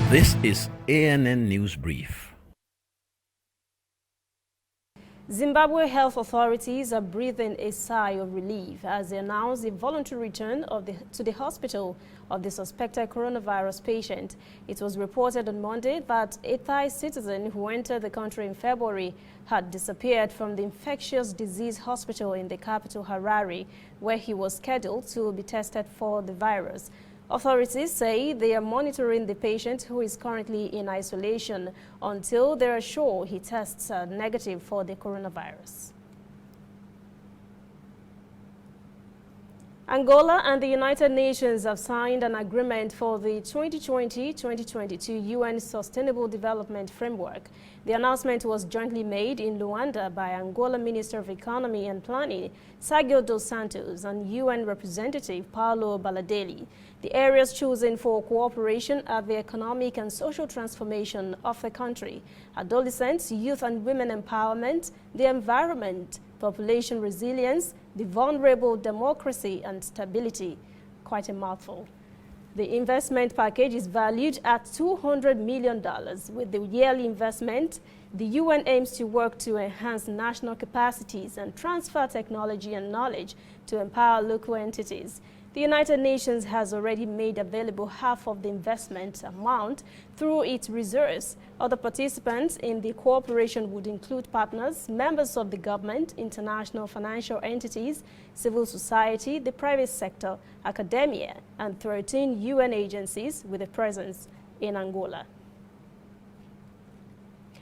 This is ANN News Brief. Zimbabwe health authorities are breathing a sigh of relief as they announce the voluntary return to the hospital of the suspected coronavirus patient. It was reported on Monday that a Thai citizen who entered the country in February had disappeared from the infectious disease hospital in the capital Harare, where he was scheduled to be tested for the virus. Authorities say they are monitoring the patient, who is currently in isolation, until they are sure he tests negative for the coronavirus. Angola and the United Nations have signed an agreement for the 2020-2022 UN Sustainable Development Framework. The announcement was jointly made in Luanda by Angola Minister of Economy and Planning, Sergio dos Santos, and UN Representative Paulo Baladelli. The areas chosen for cooperation are the economic and social transformation of the country, adolescents, youth and women empowerment, the environment, population resilience, the vulnerable, democracy and stability. Quite a mouthful. The investment package is valued at $200 million. With the yearly investment, the UN aims to work to enhance national capacities and transfer technology and knowledge to empower local entities. The United Nations has already made available half of the investment amount through its reserves. Other participants in the cooperation would include partners, members of the government, international financial entities, civil society, the private sector, academia, and 13 UN agencies with a presence in Angola.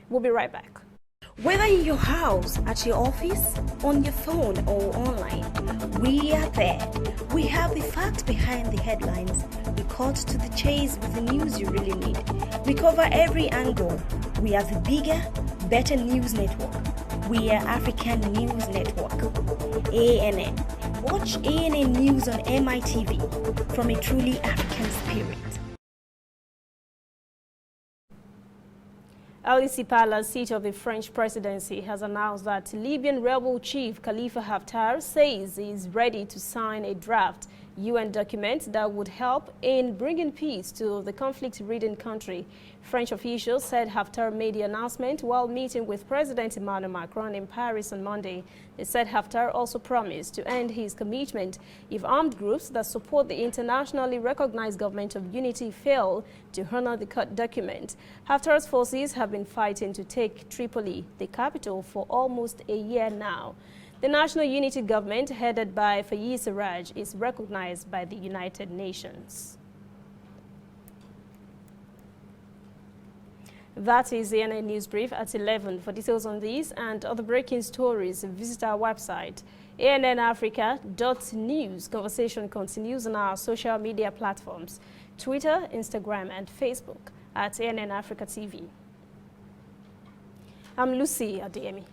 We'll be right back. Whether in your house, at your office, on your phone or online, we are there. We have the facts behind the headlines. We cut to the chase with the news you really need. We cover every angle. We are the bigger, better news network. We are African News Network. ANN. Watch ANN News on MITV from a truly African spirit. Al-Sipala, seat of the French presidency, has announced that Libyan rebel chief Khalifa Haftar says he is ready to sign a draft UN document that would help in bringing peace to the conflict-ridden country. French officials said Haftar made the announcement while meeting with President Emmanuel Macron in Paris on Monday. They said Haftar also promised to end his commitment if armed groups that support the internationally recognized government of unity fail to honor the document. Haftar's forces have been fighting to take Tripoli, the capital, for almost a year now. The National Unity Government, headed by Fayez Sarraj, is recognized by the United Nations. That is the ANN News Brief at 11. For details on these and other breaking stories, visit our website, annafrica.news. Conversation continues on our social media platforms, Twitter, Instagram, and Facebook at ANN Africa TV. I'm Lucy Adeyemi.